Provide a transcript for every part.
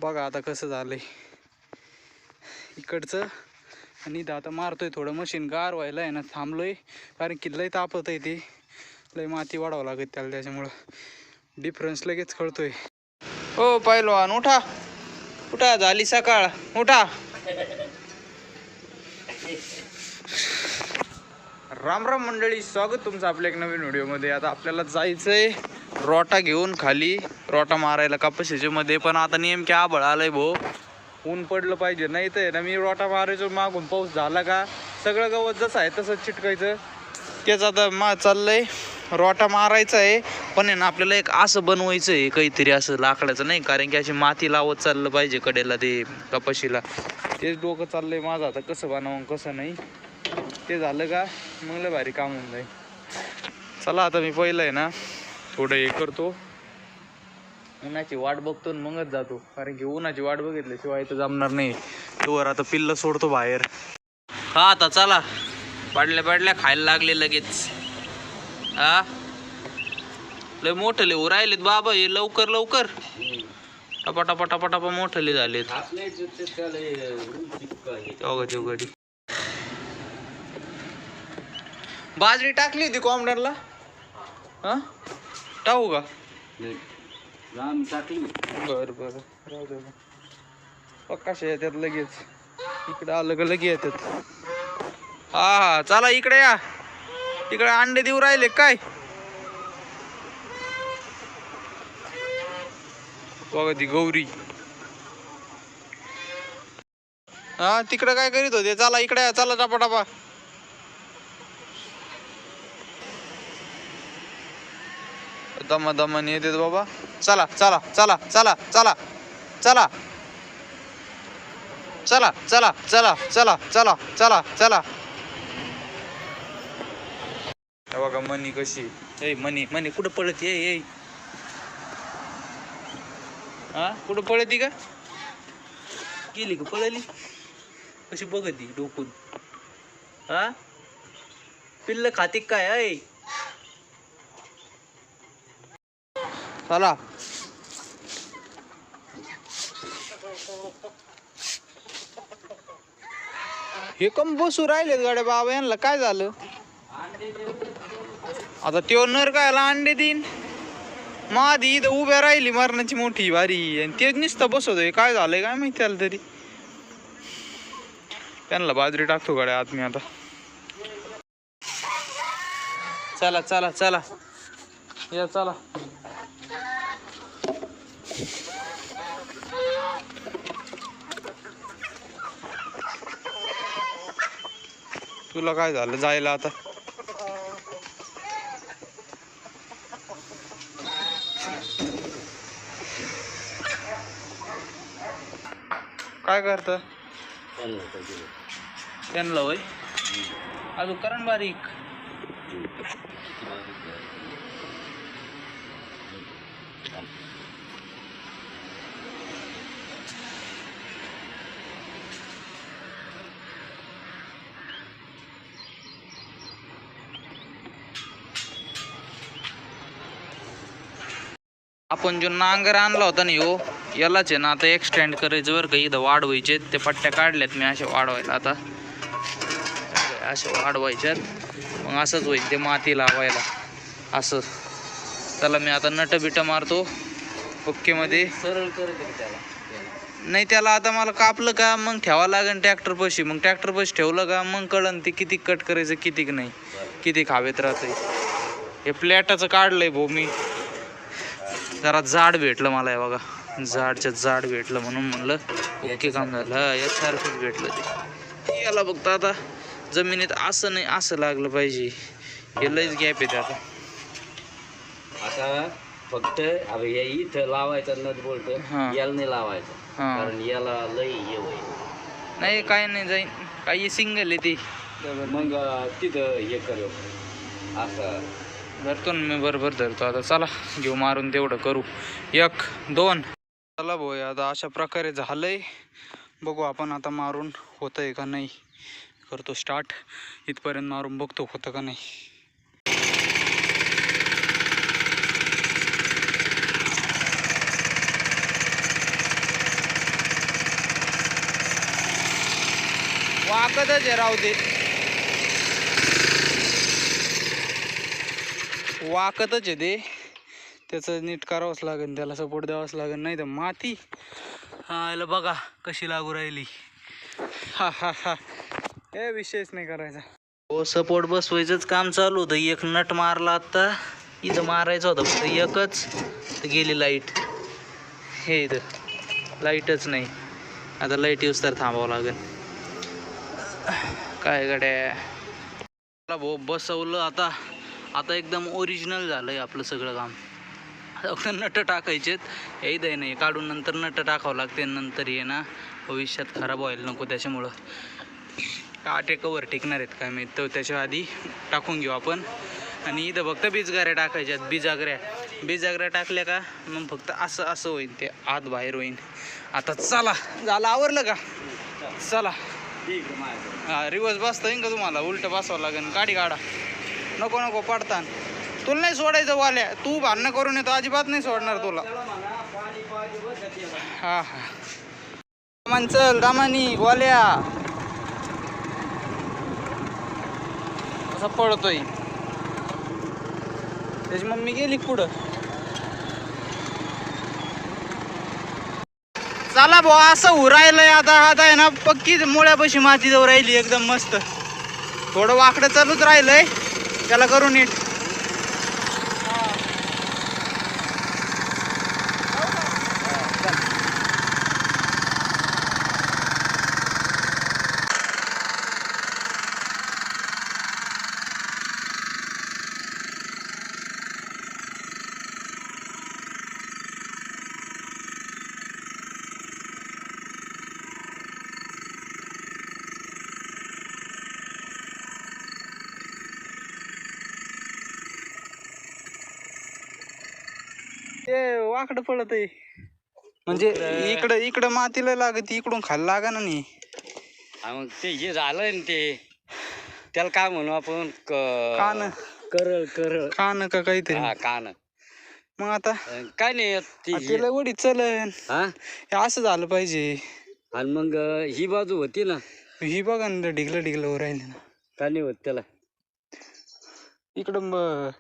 बघा आता कसं झालंय इकडचं. आणि इथं आता मारतोय थोडं मशीन गार व्हायला आहे ना, थांबलोय कारण की लय तापत आहे ते, लय माती वाढावं लागत त्याला, त्याच्यामुळं डिफरन्स लगेच कळतोय. हो पहिलवान उठा उठा, झाली सकाळ, उठा. राम राम मंडळी, स्वागत तुमचं आपल्या एक नवीन व्हिडिओमध्ये. आता आपल्याला जायचंय रोटा घेऊन खाली, रोटा मारायला कपाशीच्या मध्ये. पण आता नेमक्या आभळ आलंय भाऊ, ऊन पडलं पाहिजे, नाही तर ना मी रोटा मारायचो, मागून पाऊस झाला का सगळं गवत जसं आहे तसंच चिटकायचं. तेच आता चाललंय, रोटा मारायचा आहे. पण आहे ना आपल्याला एक असं बनवायचं आहे काहीतरी असं लाकडाचं, नाही कारण की अशी माती लावत चाललं पाहिजे कडेला ते कपाशीला. तेच डोकं चाललंय माझं आता, कसं बनवून कसं नाही. ते झालं का मग लय भारी काम होऊन जाईल. चला आता मी पहिलं आहे ना थोडं हे करतो, उन्हाची वाट बघतो मगच जातो, कारण की उन्हाची वाट बघितल्याशिवाय तर जमणार नाही. तोवर आता पिल्लं सोडतो बाहेर. हा आता चला, पडल्या खायला लागले लगेच. हा लय मोठले राहिलेत बाबा हे, लवकर लवकर टपा टपा टपा टपा मोठले झालेत. बाजरी टाकली होती कोंबड्याला, हा टाकू का? टाकली. बर बर राहू दे. कशा येतात लगेच, इकडे आलं का लगेच येतात. हा हा चला इकडे या, इकडे अंडे देऊ राहिले काय? बघा ती गौरी. हा तिकडे काय करीत होते? चला इकडे या, चला टपा टपा. दमा दमाने येते बाबा. चला चला चला चला चला चला चला चला चला चला चला चला चला. बघा मनी कशी, ए मनी मनी कुठं पळती? ए हा कुठं पळती का? गेली का पळली? कशी बघती डोकून? हा पिल्ल खाती काय? ऐ चला. हे कम बसू राहिलेत गाड्या बाबा, यांना काय झालं? आता त्यो नर कायला अंडे देईन? मादी इथं उभ्या राहिली मरणाची मोठी भारी, आणि ते नुसतं बसवतोय. काय झालंय काय माहिती त्याला तरी. त्यांना बाजरी टाकतो गाड्या आत मी आता. चला चला चला या चला. तुला काय झालं जायला आता? काय करत त्यांना होय? अजून करण बारीक. आपण जो नांगर आणला होता ना ह्यो, यालाच आहे ना आता एक्सटेंड करायचं बरं का. इथं वाढवायचे ते पट्ट्या काढल्यात मी अशा वाढवायला, आता अशा वाढवायच्यात. मग असंच होईल ते माती लावायला असं. त्याला मी आता नट बिट मारतो ओकेमध्ये. सरळ करत त्याला नाही, त्याला आता मला कापलं का मग ठेवावं लागेल ट्रॅक्टर पशी. मग ट्रॅक्टर पशी ठेवलं का मग कळन ते किती कट करायचं किती नाही, किती खावेत राहतंय. हे प्लॅटाचं काढलंय भाऊ मी, जरा जाड भेटलं मला. आहे बघा जाडच्या जाड भेटलं म्हणून म्हणलं ओके काम झालं. हा यासारखंच भेटलं ते. याला बघता आता जमिनीत असं नाही असं लागलं पाहिजे. हे लयच गॅप येते आता. आता फक्त इथं लावायचं नट बोल्ट, याला नाही लावायचं कारण याला लय हे होईल. नाही काय नाही जाईन, काही सिंगल आहे ती. मग तिथं हे कर असं धरतो ना मी, बरोबर धरतो. आता चला घेऊ मारून, तेवढं करू. 1 2 चला भाऊ. आता अशा प्रकारे झालंय. बघू आपण आता मारून होतंय का नाही. करतो स्टार्ट, इथपर्यंत मारून बघतो होतं का नाही. वाकतच आहे राव ते, वाकतच आहे ते. त्याचं नीट करावंच लागेल, त्याला सपोर्ट द्यावाच लागेल, नाही तर माती हा बघा कशी लागू राहिली. हा हा हा, हे विषयच नाही करायचा. हो सपोर्ट बसवायचंच काम चालू होतं. एक नट मारला आता, इथं मारायचं होतं फक्त एकच, तर गेली लाईट. हे इथं लाईटच नाही, आता लाईट येऊस तर थांबावं लागेल. काय गड्या भाऊ बसवलं आता. आता एकदम ओरिजिनल झालंय आपलं सगळं काम. फक्त नट टाकायचेत, हे इथं नाही काढून नंतर नट टाकावं लागते. नंतर ये ना भविष्यात खराब व्हायला नको, त्याच्यामुळं काटे कवर टिकणार आहेत काय माहीत, तर त्याच्या आधी टाकून घेऊ आपण. आणि इथं फक्त बिजगाऱ्या टाकायच्यात, बिजागऱ्या टाकल्या का मग फक्त असं असं होईल, ते आत बाहेर होईल. आता चला, झालं आवरलं का? चला हा, रिवर्स बसता येईन का तुम्हाला? उलट बसावं लागेल, गाडी काढा. नको पडतान, तुला नाही सोडायचं वाल्या, तू भांडणं करून येतो, अजिबात नाही सोडणार तुला. हा हा दामान चल, दामानी गोल्या असा पळतोय. त्याची मम्मी गेली पुढं. चला भाऊ, असं उरायलंय आता. आता आहे ना पक्की मुळ्यापाशी माती जवळ राहिली एकदम मस्त. थोडं वाकडं चालूच राहिलंय, त्याला करू नीट. ते वाकडं पडत आहे, म्हणजे इकडं मातीला लागत, इकडून खाली लागा ना नाही. मग ते हे झालं ना, ते त्याला काय म्हणू आपण, कान कान का काहीतरी. हा कान. मग आता काय नाही तिला वडी चलन, हे असं झालं पाहिजे. आणि मग ही बाजू होती ना, ही बघा ना ढिगलं वर राहिले ना, का नाही होत त्याला. इकडं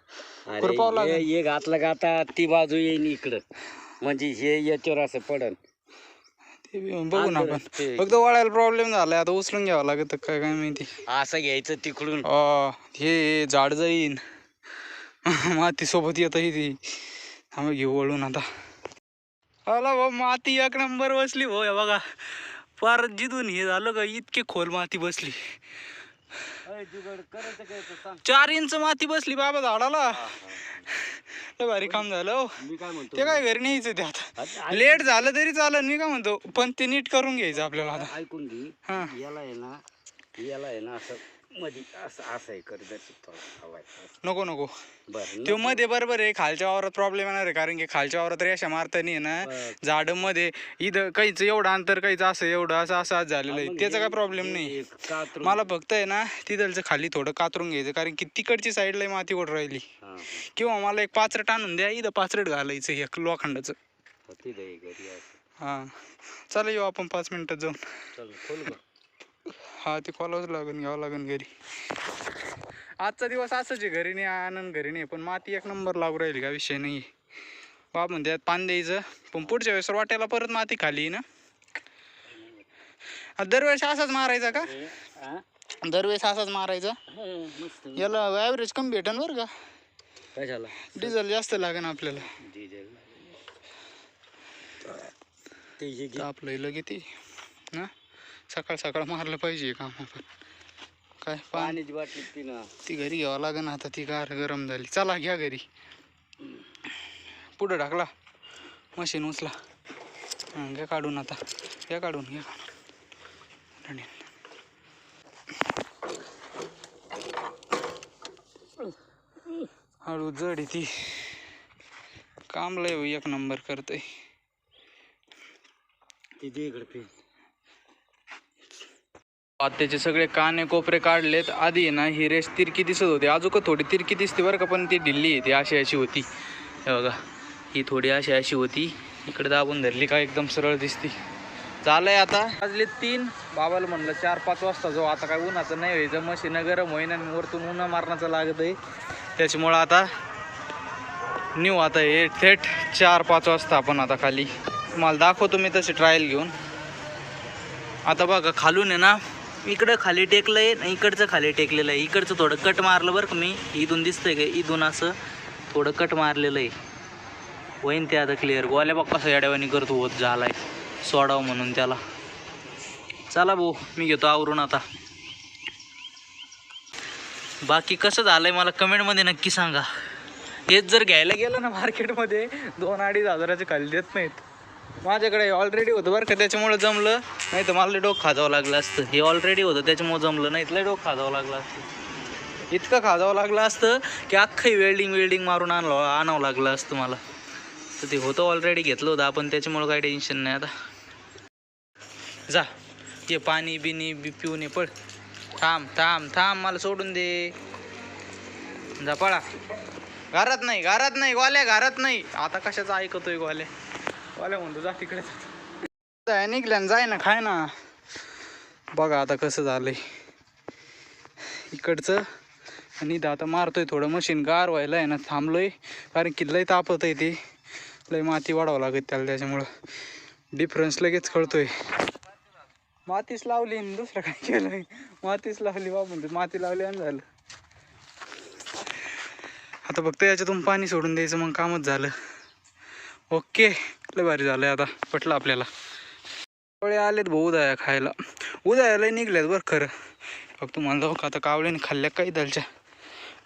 हे घातलं का आता ती बाजू येईन इकडं, म्हणजे हे याच्यावर असं पडन. बघू ना आपण, फक्त वळायला प्रॉब्लेम झालाय, आता उचलून घ्यावं लागत काय माहिती. असं घ्यायचं तिकडून, हे झाड जाईन माती सोबत येत ती. आम्ही घेऊ वळून आता. अला भाऊ माती एक नंबर बसली भाऊ, हे बघा फार जिथून हे झालं का इतके खोल माती बसली. 4 इंच माती बसली बाबा झाडाला. भारी काम झालं. मी काय म्हणतो, ते काय घरी न्यायचं ते आता, लेट झालं तरी चालेल. मी काय म्हणतो, पण ते नीट करून घ्यायचं आपल्याला आता. ऐकून घे. हा याला आहे ना असं मध्ये असं आहे नको बरं तो मध्ये बरोबर आहे. खालच्या वावरात प्रॉब्लेम येणार आहे, कारण की खालच्या वावरात रेषा मारता नाही ना झाड मध्ये. इथं काहीच एवढं अंतर, काहीच असं एवढं असं झालेलं आहे, त्याचा काय प्रॉब्लेम नाही. मला फक्त आहे ना तिथलचं खाली थोडं कातरून घ्यायचं, कारण की तिकडची साईडला माती ओढ राहिली. किंवा मला एक पाचरट आणून द्या, इथं पाचरट घालायचं एक लोखंडाचं. हा चला येऊ आपण 5 मिनिटात जाऊन. हा ते खोलावंच लागेल, घ्यावं लागेल घरी. आजचा दिवस असंच आहे, घरी नाही आनंद घरी नाही, पण माती एक नंबर लागू राहील का विषय नाही. बाप म्हणते पान द्यायचं, पण पुढच्या वेळेस वाट्याला परत माती खाली ना. दरवेळेस असाच मारायचा का? दरवेळेस असाच मारायचा. याला ॲव्हरेज कमी भेटन बरं का. काय झालं, डिझेल जास्त लागेल आपल्याला. आपलं लगे ते ना सकाळ मारलं पाहिजे काम आपण. काय पाण्याची बाटली ती घरी घ्यावं लागेल ना आता, ती गार गरम झाली. चला घ्या घरी. पुढं टाकला मशीन उचला. घ्या काढून आता, घ्या काढून. हळू जड आहे ती, काम लय एक नंबर करतय. त्याचे सगळे काने कोपरे काढलेत. आधी आहे ना ही रेस तिरकी दिसत होती, अजून थोडी तिरकी दिसते बरं का, पण ती ढिल्ली आहे. ती अशी होती हे बघा, ही थोडी अशी होती. इकडे दाबून धरली का एकदम सरळ दिसती. झालंय आता वाजले 3. बाबाला म्हणलं 4-5 वाजता जो आता काय उन्हाचं नाही व्हायचं, मशीन गरम होईन आणि वरतून उन्हा मारण्याचं लागत आहे. त्याच्यामुळं आता न्यू आता हे थेट 4-5 वाजता आपण आता खाली तुम्हाला दाखवतो मी तशी ट्रायल घेऊन. आता बघा खालून आहे ना, इकडं खाली टेकलं आहे, इकडचं खाली टेकलेलं आहे. इकडचं थोडं कट मारलं बरं का मी, इथून दिसतंय का, इथून असं थोडं कट मारलेलं आहे. होईन ते आता क्लिअर. गोल्या बघ कसं येड्यावानी करतो होत झालाय, सोडावं म्हणून त्याला. चला भाऊ, मी घेतो आवरून आता. बाकी कसं झालंय मला कमेंटमध्ये नक्की सांगा. हेच जर घ्यायला गेलं ना मार्केटमध्ये 2-2.5 हजाराचे खाली देत नाहीत. माझ्याकडे ऑलरेडी होतं बरं का, त्याच्यामुळं जमलं. नाही तर मला लय डोकं खाजावं लागलं असतं. हे ऑलरेडी होतं त्याच्यामुळं जमलं, नाही तर लय डोकं खाजावं लागलं असतं. इतकं खाजावं लागलं असतं की अख्खी वेल्डिंग मारून आणावं लागलं असतं मला. तर ते होतं ऑलरेडी, घेतलं होतं आपण, त्याच्यामुळं काही टेन्शन नाही. आता जा, ये पाणी बिनी पिऊन ये. पळ, थांब मला सोडून दे. जा पळा. घरात नाही गोल्या, घरात नाही. आता कशाचं ऐकतोय गोल्या म्हणतो जा तिकडे. निघल्या जाय ना, खाय ना. बघा आता कसं झालंय इकडचं. आणि आता मारतोय थोडं मशीन गार व्हायला आहे ना, थांबलोय कारण की लय तापत आहे ते, लय माती वाढावं लागत त्याला. त्याच्यामुळं डिफरन्स लगेच कळतोय. मातीच लावली दुसरं काय केलंय, मातीच लावली बाबा, माती लावली आणि झालं. आता फक्त याच्यातून पाणी सोडून द्यायचं, मग कामच झालं. ओके, लय भारी झालंय. आता पटलं आपल्याला. कावळे आलेत भाऊ उदया खायला. उदयाला निघल्यात बरं खरं. फक्त मला जाऊ का आता कावळ्याने खाल्ल्या काही दलच्या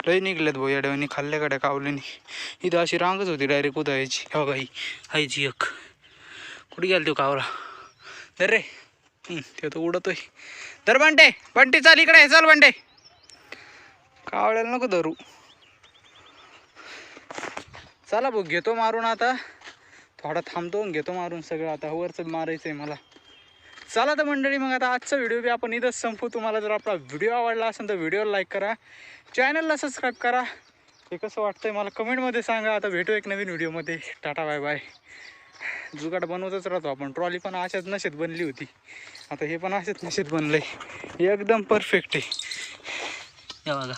लय निघल्यात भाऊ येड्यावानी, खाल्ल्या गाड्या कावल्याने. इथं अशी रांगच होती डायरेक्ट उदयाची. हो गाई हायची एक. कुठे गेला तो कावळा? तर रे ते तर उडतोय. तर बंटी चाल इकडे, चल बंटे. कावळ्याला नको धरू. चला भाऊ, घेतो मारून आता. थोडा थांबतो, घेतो मारून सगळं. आता वरचं मारायचं आहे मला. चला तर मंडळी, मग आता आजचा व्हिडिओ बी आपण इथंच संपू. तुम्हाला जर आपला व्हिडिओ आवडला असेल तर व्हिडिओला लाईक करा, चॅनलला सबस्क्राईब करा. हे कसं वाटतंय मला कमेंटमध्ये सांगा. आता भेटू एक नवीन व्हिडिओमध्ये. Tata bye bye. जुगाड बनवतच राहतो आपण. ट्रॉली पण अशाच नशेत बनली होती, आता हे पण अशाच नशेत बनलंय. एकदम परफेक्ट आहे. या बघा.